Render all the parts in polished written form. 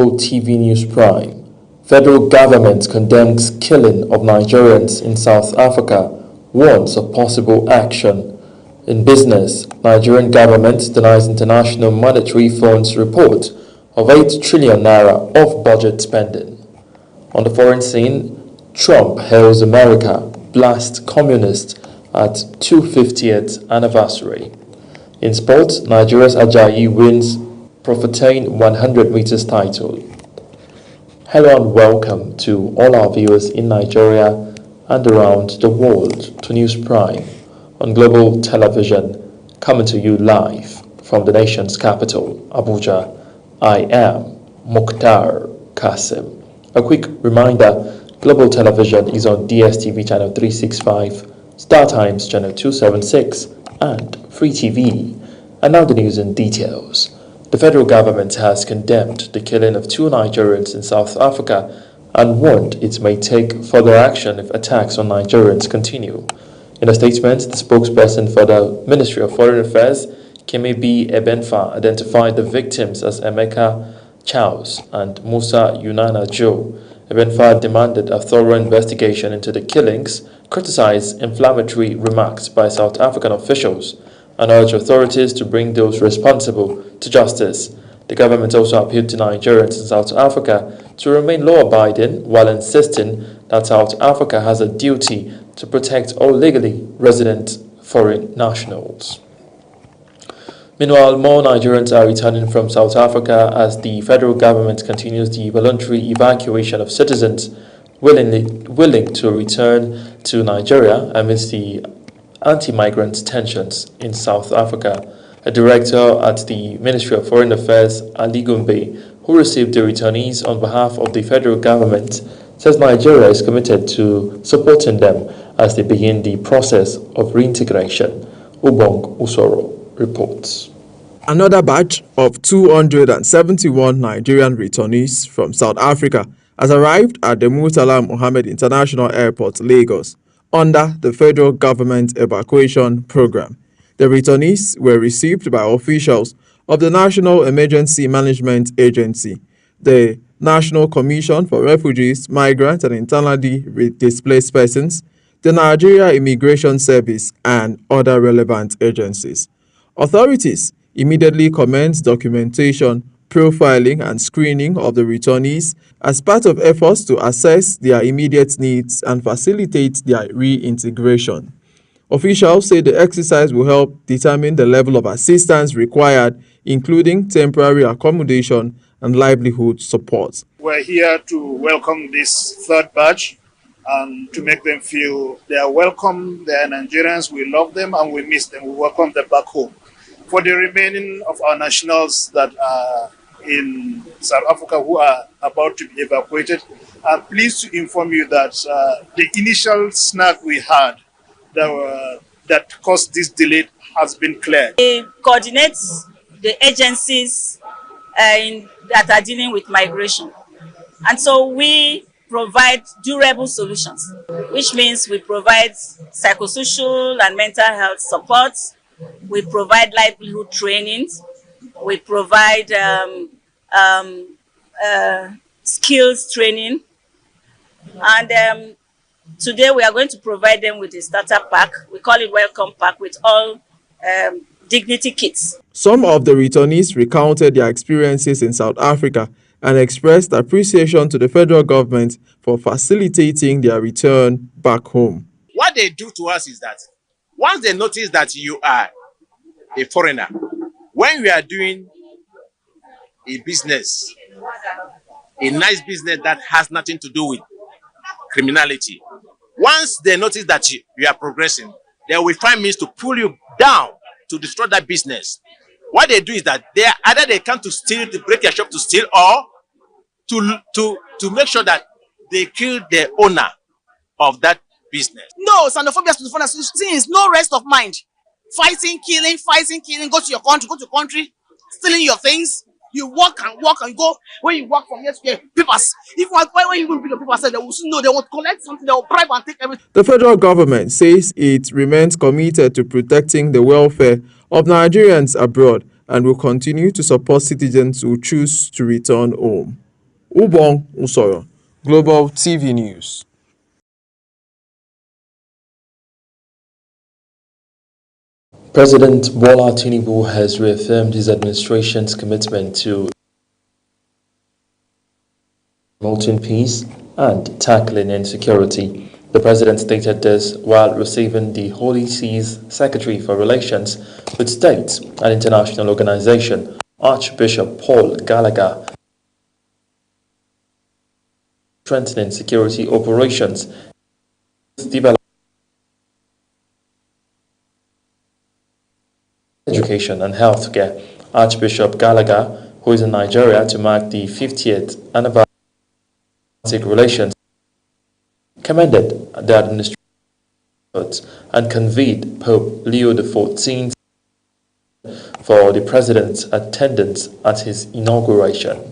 Global TV News Prime. Federal government condemns killing of Nigerians in South Africa, warns of possible action. In business, Nigerian government denies International Monetary Fund's report of 8 trillion naira off-budget spending. On the foreign scene, Trump hails America, blast communist at 250th anniversary. In sports, Nigeria's Ajayi wins Profitein 100 meters title. Hello and welcome to all our viewers in Nigeria and around the world to News Prime on Global Television, coming to you live from the nation's capital, Abuja. I am Mukhtar Kasim. A quick reminder, Global Television is on DSTV channel 365, StarTimes channel 276, and Free TV. And now the news in details. The federal government has condemned the killing of 2 Nigerians in South Africa and warned it may take further action if attacks on Nigerians continue. In a statement, the spokesperson for the Ministry of Foreign Affairs, Kemi B. Ebenfa, identified the victims as Emeka Charles and Musa Yunana Joe. Ebenfa demanded a thorough investigation into the killings, criticized inflammatory remarks by South African officials, and urged authorities to bring those responsible to justice. The government also appealed to Nigerians in South Africa to remain law-abiding while insisting that South Africa has a duty to protect all legally resident foreign nationals. Meanwhile, more Nigerians are returning from South Africa as the federal government continues the voluntary evacuation of citizens willing to return to Nigeria amidst the anti-migrant tensions in South Africa. A director at the Ministry of Foreign Affairs, Ali Gumbe, who received the returnees on behalf of the federal government, says Nigeria is committed to supporting them as they begin the process of reintegration. Ubong Usoro reports. Another batch of 271 Nigerian returnees from South Africa has arrived at the Murtala Mohammed International Airport, Lagos, under the federal government evacuation program. The returnees were received by officials of the National Emergency Management Agency, the National Commission for Refugees, Migrants and Internally Displaced Persons, the Nigeria Immigration Service, and other relevant agencies. Authorities immediately commenced documentation, profiling, and screening of the returnees as part of efforts to assess their immediate needs and facilitate their reintegration. Officials say the exercise will help determine the level of assistance required, including temporary accommodation and livelihood support. We're here to welcome this third batch and to make them feel they are welcome. They are Nigerians, we love them and we miss them. We welcome them back home. For the remaining of our nationals that are in South Africa who are about to be evacuated, I'm pleased to inform you that the initial snag we had that caused this delay has been cleared. It coordinates the agencies that are dealing with migration. And so we provide durable solutions, which means we provide psychosocial and mental health support. We provide livelihood trainings. We provide skills training. And today we are going to provide them with a starter pack. We call it Welcome Pack with all dignity kits. Some of the returnees recounted their experiences in South Africa and expressed appreciation to the federal government for facilitating their return back home. What they do to us is that once they notice that you are a foreigner, when we are doing a business, a nice business that has nothing to do with criminality, once they notice that you are progressing, they will find means to pull you down to destroy that business. What they do is that either they come to steal, to break your shop to steal, or to make sure that they kill the owner of that business. No, xenophobia is no rest of mind. Fighting, killing, go to your country, stealing your things. You walk and go. When you walk from here to here, papers. When you bring the papers, they will know they want to collect something, they will bribe and take everything. The federal government says it remains committed to protecting the welfare of Nigerians abroad and will continue to support citizens who choose to return home. Ubong Usoyo, Global TV News. President Bola Tinubu has reaffirmed his administration's commitment to promoting peace and tackling insecurity. The president stated this while receiving the Holy See's Secretary for Relations with States and International Organization, Archbishop Paul Gallagher, strengthening security operations, development, education and healthcare. Archbishop Gallagher, who is in Nigeria to mark the 50th anniversary of relations, commended the administration efforts and convened Pope Leo XIV for the president's attendance at his inauguration.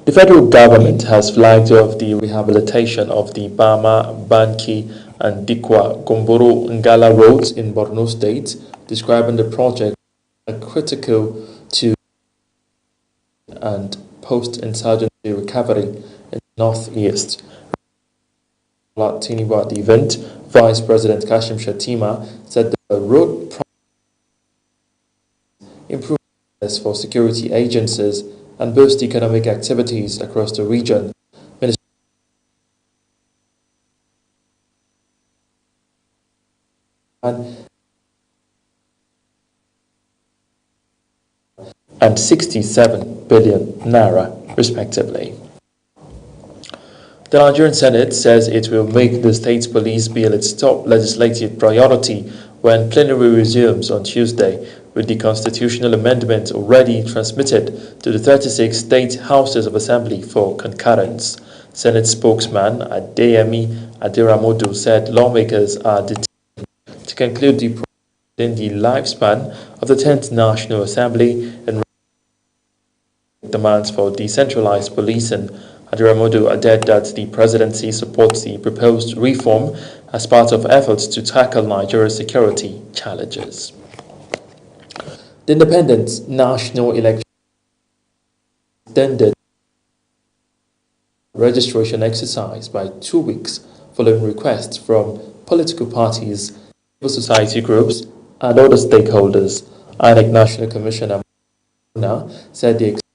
The federal government has flagged off the rehabilitation of the Bama, Banki, and Dikwa Gomboro Ngala roads in Borno State, describing the project as critical to and post-insurgency recovery in the northeast. Tinubu at the event, Vice President Kashim Shettima said the road project improvements for security agencies and boost economic activities across the region. And 67 billion naira, respectively. The Nigerian Senate says it will make the state police bill its top legislative priority when plenary resumes on Tuesday, with the constitutional amendment already transmitted to the 36 state houses of assembly for concurrence. Senate spokesman Adeyemi Aderamodu said lawmakers are determined to conclude the process within the lifespan of the 10th National Assembly and demands for decentralized policing. Aderamodu added that the presidency supports the proposed reform as part of efforts to tackle Nigeria's security challenges. The Independent National Election extended registration exercise by 2 weeks following requests from political parties, civil society groups, and other stakeholders. INEC National Commissioner said they expect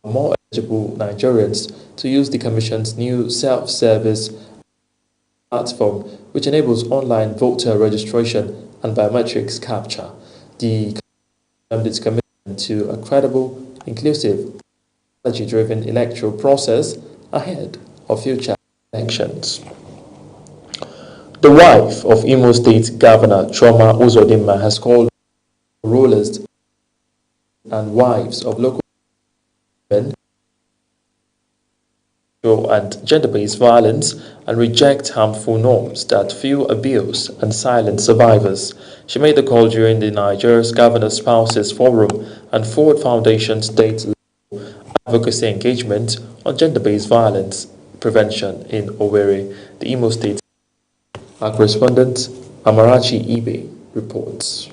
more eligible Nigerians to use the Commission's new self-service platform, which enables online voter registration and biometrics capture. The its commitment to a credible, inclusive, technology-driven electoral process ahead of future elections. The wife of Imo State Governor Chioma Uzodinma has called rulers and wives of local women and gender-based violence and reject harmful norms that fuel abuse and silence survivors. She made the call during the Nigeria's Governor Spouses Forum and Ford Foundation State Advocacy Engagement on Gender-Based Violence Prevention in Owerri, the Imo State. Our correspondent Amarachi Ibe reports.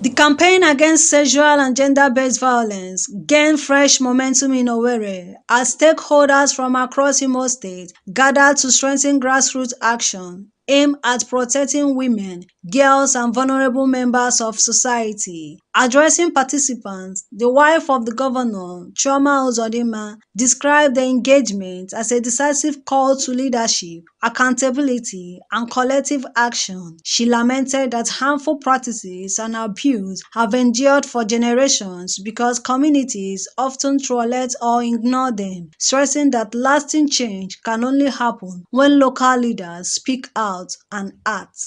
The campaign against sexual and gender-based violence gained fresh momentum in Owerri as stakeholders from across Imo State gathered to strengthen grassroots action aimed at protecting women, girls, and vulnerable members of society. Addressing participants, the wife of the governor, Chioma Uzodinma, described the engagement as a decisive call to leadership, accountability, and collective action. She lamented that harmful practices and abuse have endured for generations because communities often tolerate or ignore them, stressing that lasting change can only happen when local leaders speak out and act.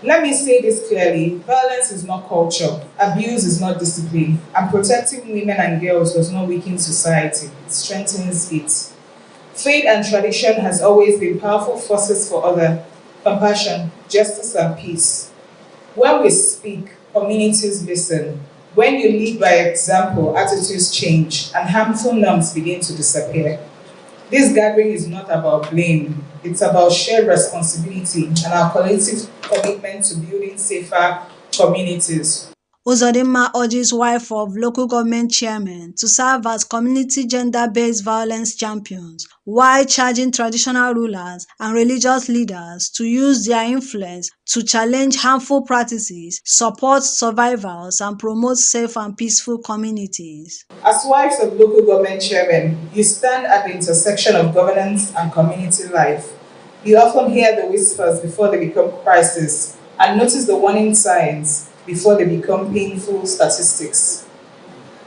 Let me say this clearly, violence is not culture, abuse is not discipline, and protecting women and girls does not weaken society, it strengthens it. Faith and tradition has always been powerful forces for order, compassion, justice, and peace. When we speak, communities listen. When you lead by example, attitudes change, and harmful norms begin to disappear. This gathering is not about blame, it's about shared responsibility and our collective commitment to building safer communities. Uzodinma urges wife of local government chairman to serve as community gender-based violence champions, while charging traditional rulers and religious leaders to use their influence to challenge harmful practices, support survivors, and promote safe and peaceful communities. As wives of local government chairmen, you stand at the intersection of governance and community life. You often hear the whispers before they become crises and notice the warning signs before they become painful statistics.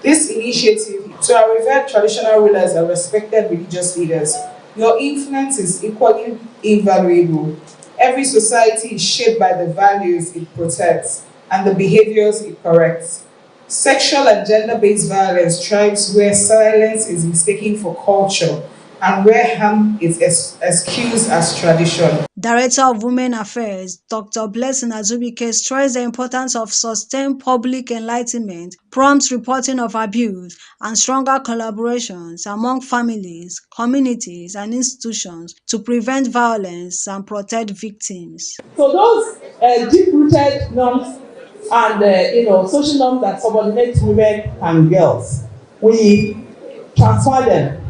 This initiative, to our revered traditional rulers and respected religious leaders, your influence is equally invaluable. Every society is shaped by the values it protects and the behaviors it corrects. Sexual and gender-based violence thrives where silence is mistaken for culture and where harm is excused as tradition. Director of Women Affairs, Dr. Blessing Azubike, stressed the importance of sustained public enlightenment, prompt reporting of abuse, and stronger collaborations among families, communities, and institutions to prevent violence and protect victims. So those deep-rooted norms and social norms that subordinate women and girls, we transfer them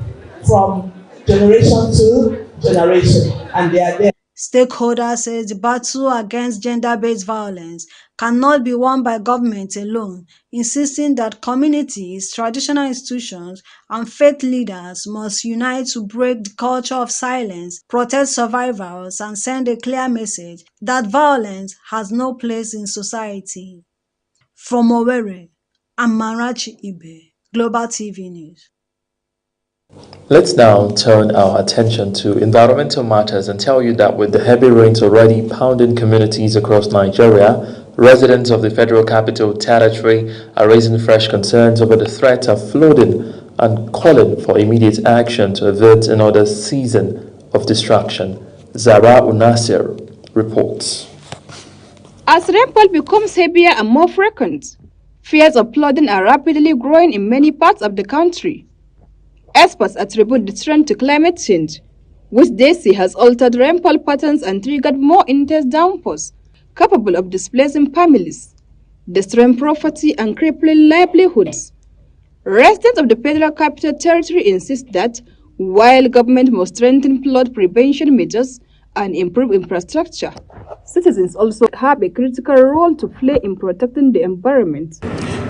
from generation to generation, and they are there. Stakeholders say the battle against gender-based violence cannot be won by government alone, insisting that communities, traditional institutions, and faith leaders must unite to break the culture of silence, protect survivors, and send a clear message that violence has no place in society. From Owerri, I'm Marachi Ibe, Global TV News. Let's now turn our attention to environmental matters and tell you that with the heavy rains already pounding communities across Nigeria, residents of the Federal Capital Territory are raising fresh concerns over the threat of flooding and calling for immediate action to avert another season of destruction. Zara Unasir reports. As rainfall becomes heavier and more frequent, fears of flooding are rapidly growing in many parts of the country. Experts attribute the trend to climate change, which they say has altered rainfall patterns and triggered more intense downpours, capable of displacing families, destroying property and crippling livelihoods. Residents of the Federal Capital Territory insist that, while government must strengthen flood prevention measures and improve infrastructure, citizens also have a critical role to play in protecting the environment.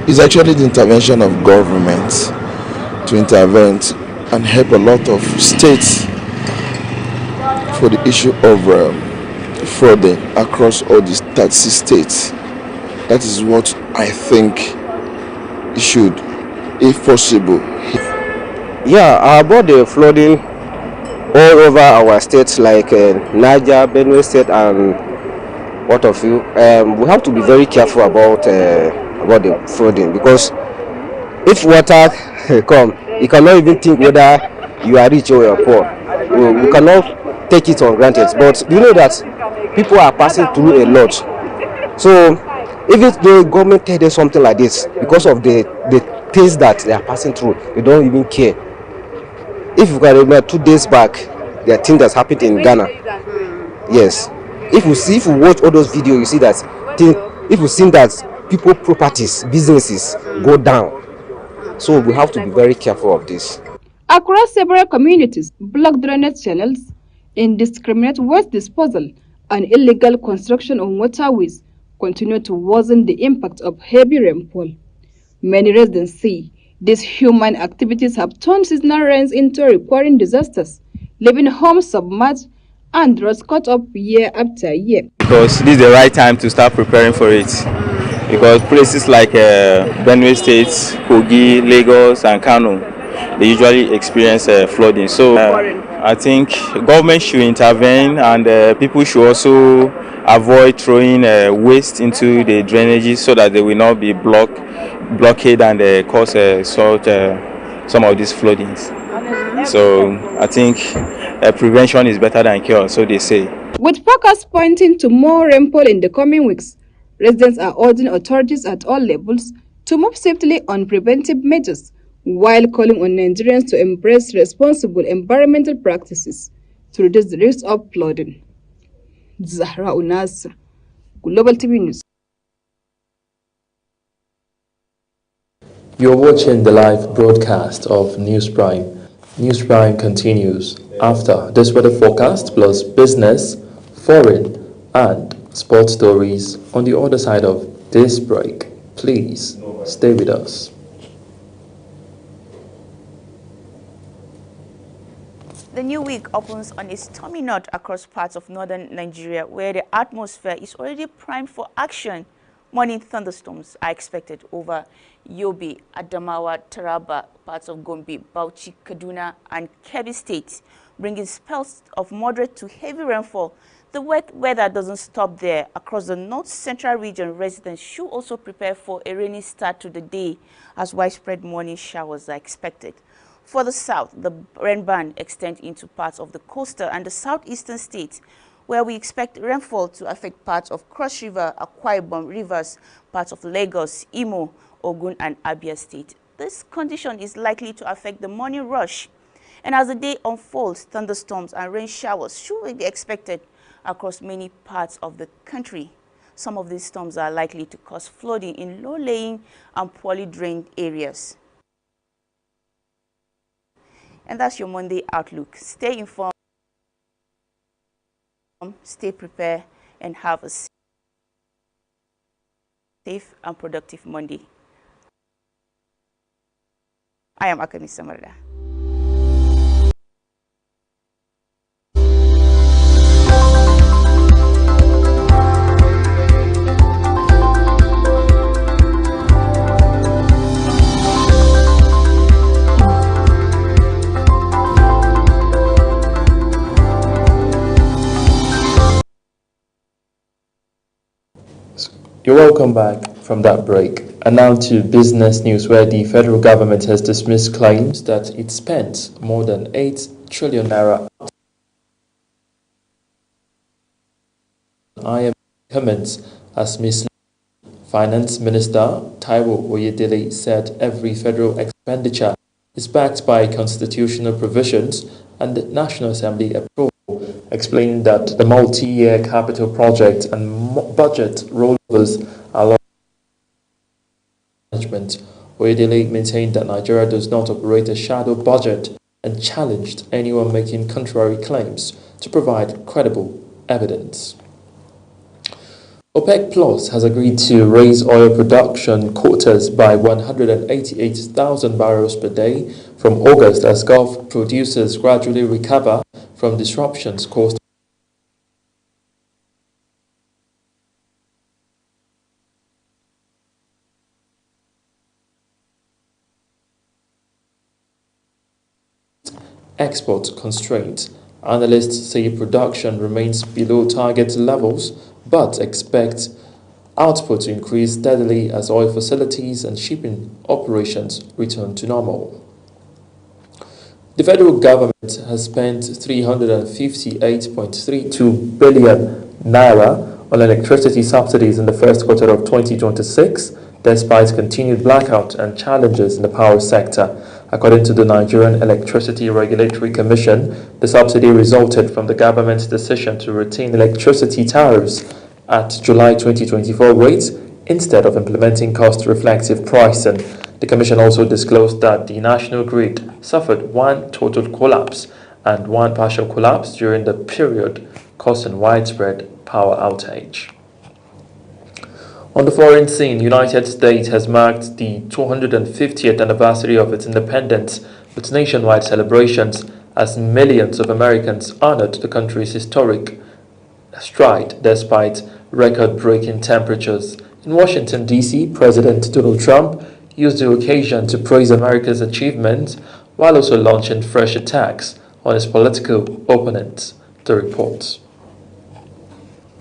It's actually the intervention of government to intervene and help a lot of states for the issue of flooding across all the 36 states. That is what I think it should, if possible. Yeah, about the flooding all over our states like Niger, Benue State, and what of you, we have to be very careful about the flooding, because if water come, you cannot even think whether you are rich or you are poor. You cannot take it for granted. But you know that people are passing through a lot. So if the government tell them something like this, because of the things that they are passing through, they don't even care. If you can remember 2 days back, there are things that happened in Ghana. Yes. If you watch all those videos, you see that if you see that people, properties, businesses go down. So we have to be very careful of this. Across several communities, blocked drainage channels, indiscriminate waste disposal, and illegal construction on waterways continue to worsen the impact of heavy rainfall. Many residents say these human activities have turned seasonal rains into recurring disasters, leaving homes submerged and roads cut up year after year. Because this is the right time to start preparing for it. Because places like Benue State, Kogi, Lagos, and Kano, they usually experience flooding. So I think government should intervene, and people should also avoid throwing waste into the drainages so that they will not be blockade and cause some of these floodings. So I think prevention is better than cure, so they say. With focus pointing to more rainfall in the coming weeks, residents are urging authorities at all levels to move swiftly on preventive measures, while calling on Nigerians to embrace responsible environmental practices to reduce the risk of flooding. Zahra Unasir, Global TV News. You're watching the live broadcast of News Prime. News Prime continues after this weather forecast plus business, foreign, and sports stories on the other side of this break. Please stay with us. The new week opens on a stormy note across parts of northern Nigeria, where the atmosphere is already primed for action. Morning thunderstorms are expected over Yobe, Adamawa, Taraba, parts of Gombe, Bauchi, Kaduna, and Kebbi states, bringing spells of moderate to heavy rainfall. The wet weather doesn't stop there. Across the north-central region, residents should also prepare for a rainy start to the day, as widespread morning showers are expected. For the south, the rain band extends into parts of the coastal and the southeastern states, where we expect rainfall to affect parts of Cross River, Akwa Ibom, Rivers, parts of Lagos, Imo, Ogun, and Abia State. This condition is likely to affect the morning rush. And as the day unfolds, thunderstorms and rain showers should be expected across many parts of the country. Some of these storms are likely to cause flooding in low-lying and poorly drained areas. And that's your Monday outlook. Stay informed, stay prepared, and have a safe and productive Monday. I am Akami Samarda. You're welcome back from that break. And now to business news, where the federal government has dismissed claims that it spent more than 8 trillion naira. IMF comments as misleading. Finance Minister Taiwo Oyedele said every federal expenditure is backed by constitutional provisions and the National Assembly approval, explaining that the multi-year capital project and budget rollovers are management. Oyedele maintained that Nigeria does not operate a shadow budget and challenged anyone making contrary claims to provide credible evidence. OPEC Plus has agreed to raise oil production quotas by 188,000 barrels per day from August as Gulf producers gradually recover from disruptions caused export constraints. Analysts say production remains below target levels, but expect output to increase steadily as oil facilities and shipping operations return to normal. The federal government has spent 358.32 billion naira on electricity subsidies in the first quarter of 2026, despite continued blackout and challenges in the power sector. According to the Nigerian Electricity Regulatory Commission, the subsidy resulted from the government's decision to retain electricity tariffs at July 2024 rates instead of implementing cost-reflective pricing. The Commission also disclosed that the national grid suffered one total collapse and one partial collapse during the period, causing widespread power outage. On the foreign scene, the United States has marked the 250th anniversary of its independence with nationwide celebrations as millions of Americans honored the country's historic stride despite record-breaking temperatures. In Washington, D.C., President Donald Trump used the occasion to praise America's achievements while also launching fresh attacks on his political opponents. The report.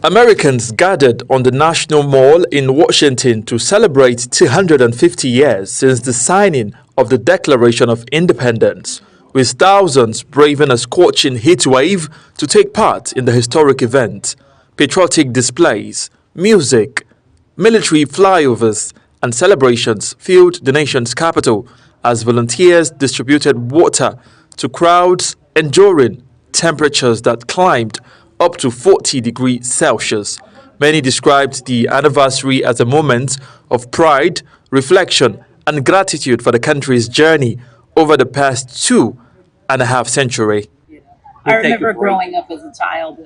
Americans gathered on the National Mall in Washington to celebrate 250 years since the signing of the Declaration of Independence, with thousands braving a scorching heat wave to take part in the historic event. Patriotic displays, music, military flyovers, and celebrations filled the nation's capital as volunteers distributed water to crowds enduring temperatures that climbed up to 40 degrees Celsius. Many described the anniversary as a moment of pride, reflection, and gratitude for the country's journey over the past 2.5 centuries. I remember growing up as a child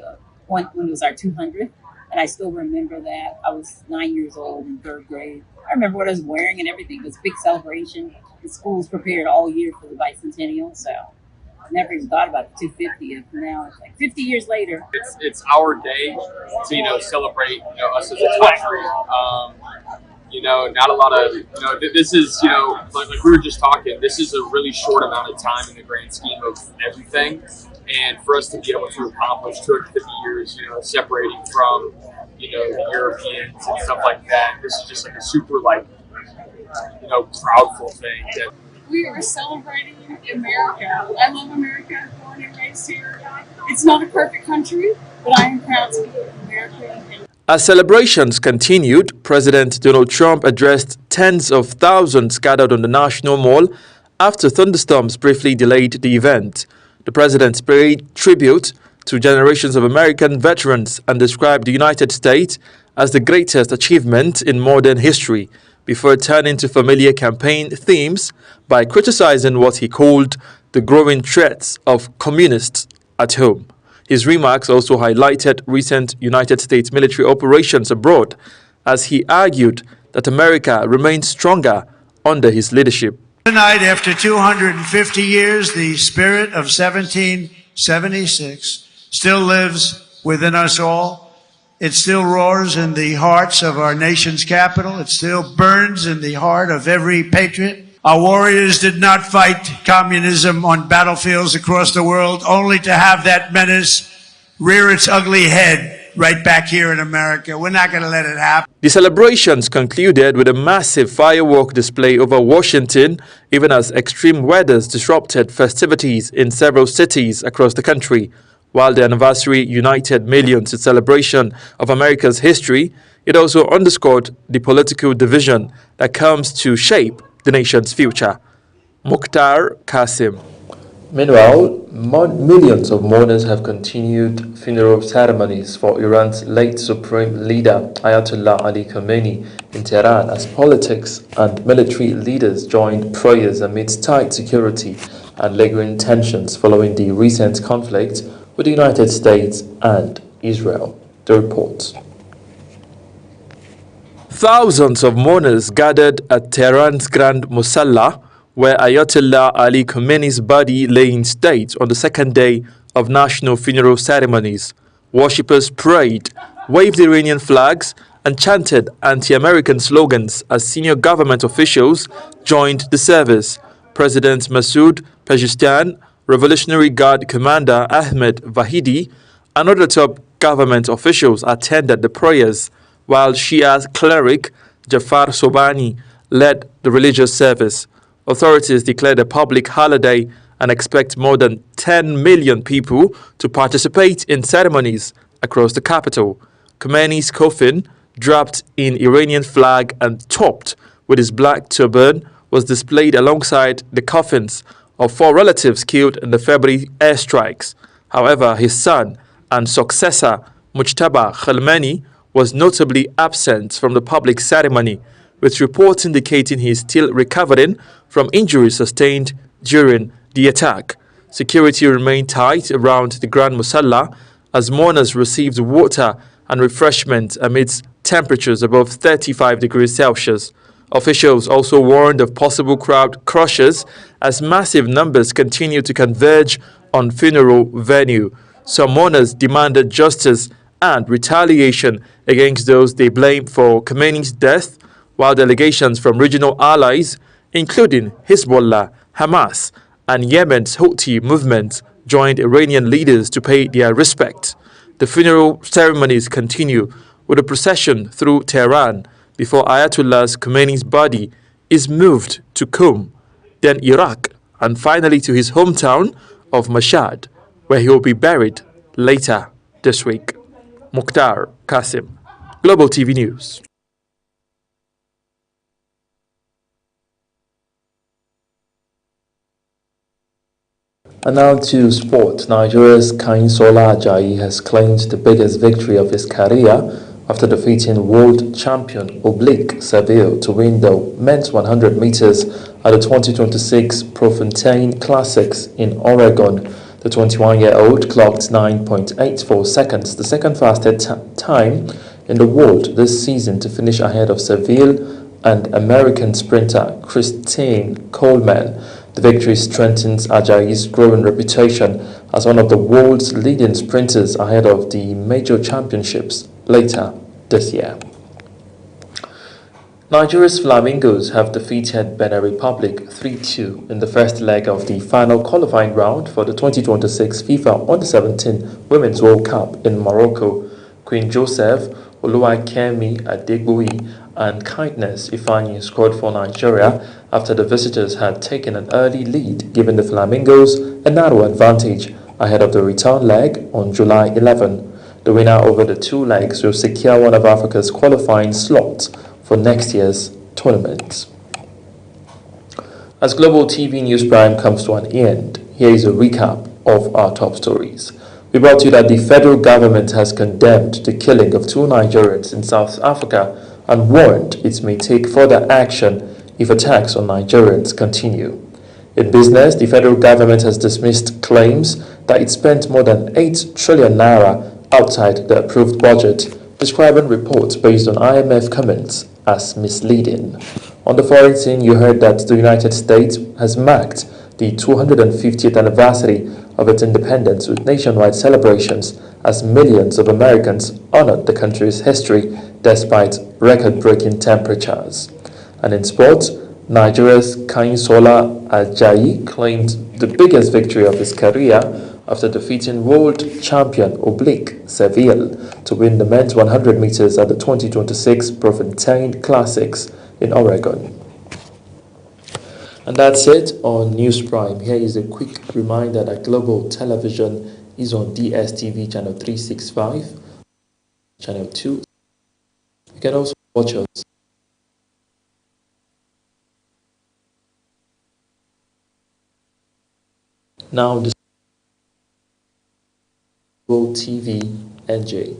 when it was our 200th, and I still remember that. I was 9 years old in 3rd grade. I remember what I was wearing and everything. It was a big celebration. The schools prepared all year for the bicentennial, so I never even thought about the 250th. Now it's like 50 years later. It's our day to celebrate us as a country. Not a lot of this is like we were just talking. This is a really short amount of time in the grand scheme of everything, and for us to be able to accomplish 250 years, separating from the Europeans and stuff like that. This is just like a super proudful thing. We are celebrating America. I love America. Born and raised here. It's not a perfect country, but I am proud to be American. As celebrations continued, President Donald Trump addressed tens of thousands gathered on the National Mall after thunderstorms briefly delayed the event. The president paid tribute to generations of American veterans and described the United States as the greatest achievement in modern history, before turning to familiar campaign themes by criticizing what he called the growing threats of communists at home. His remarks also highlighted recent United States military operations abroad, as he argued that America remains stronger under his leadership. Tonight, after 250 years, the spirit of 1776 still lives within us all. It still roars in the hearts of our nation's capital. It still burns in the heart of every patriot. Our warriors did not fight communism on battlefields across the world, only to have that menace rear its ugly head right back here in America. We're not going to let it happen. The celebrations concluded with a massive firework display over Washington, even as extreme weather disrupted festivities in several cities across the country. While the anniversary united millions in celebration of America's history, it also underscored the political division that comes to shape the nation's future. Mukhtar Qasim. Meanwhile, millions of mourners have continued funeral ceremonies for Iran's late supreme leader Ayatollah Ali Khamenei in Tehran as politics and military leaders joined prayers amidst tight security and lingering tensions following the recent conflict with the United States and Israel. The report. Thousands of mourners gathered at Tehran's Grand Musalla, where Ayatollah Ali Khamenei's body lay in state on the second day of national funeral ceremonies. Worshippers prayed, waved Iranian flags, and chanted anti-American slogans as senior government officials joined the service. President Masoud Pezeshkian, Revolutionary Guard Commander Ahmed Vahidi, and other top government officials attended the prayers, while Shia cleric Jafar Sobhani led the religious service. Authorities declared a public holiday and expect more than 10 million people to participate in ceremonies across the capital. Khamenei's coffin, draped in Iranian flag and topped with his black turban, was displayed alongside the coffins of 4 relatives killed in the February airstrikes. However, his son and successor, Mujtaba Khamenei, was notably absent from the public ceremony, with reports indicating he is still recovering from injuries sustained during the attack. Security remained tight around the Grand Musalla as mourners received water and refreshment amidst temperatures above 35 degrees Celsius. Officials also warned of possible crowd crushes as massive numbers continue to converge on funeral venue. Some mourners demanded justice and retaliation against those they blame for Khamenei's death, while delegations from regional allies, including Hezbollah, Hamas, and Yemen's Houthi movement, joined Iranian leaders to pay their respect. The funeral ceremonies continue with a procession through Tehran before Ayatollah Khamenei's body is moved to Qom, then Iraq, and finally to his hometown of Mashhad, where he will be buried later this week. Mukhtar Qasim, Global TV News. And now to sport. Nigeria's Kayinsola Ajayi has claimed the biggest victory of his career after defeating world champion Oblique Seville to win the men's 100 meters at the 2026 Prefontaine Classics in Oregon. The 21-year-old clocked 9.84 seconds, the second fastest time in the world this season, to finish ahead of Seville and American sprinter Christine Coleman. The victory strengthens Ajayi's growing reputation as one of the world's leading sprinters ahead of the major championships later this year. Nigeria's Flamingos have defeated Benin Republic 3-2 in the first leg of the final qualifying round for the 2026 FIFA Under-17 Women's World Cup in Morocco. Queen Joseph, Oluwakemi Adegboi and Kindness Ifeanyi scored for Nigeria after the visitors had taken an early lead, giving the Flamingos a narrow advantage ahead of the return leg on July 11. The winner over the two legs will secure one of Africa's qualifying slots for next year's tournament. As Global TV News Prime comes to an end, here is a recap of our top stories. We brought you that the federal government has condemned the killing of two Nigerians in South Africa and warned it may take further action if attacks on Nigerians continue. In business, the federal government has dismissed claims that it spent more than 8 trillion naira outside the approved budget, describing reports based on IMF comments as misleading. On the foreign scene, you heard that the United States has marked the 250th anniversary of its independence with nationwide celebrations as millions of Americans honored the country's history despite record-breaking temperatures. And in sports, Nigeria's Kayinsola Ajayi claimed the biggest victory of his career after defeating world champion Oblique Seville to win the men's 100 meters at the 2026 Prefontaine Classics in Oregon. And that's it on News Prime. Here is a quick reminder that Global Television is on DSTV channel 365, channel 2. You can also watch us now. This Global TV NJ.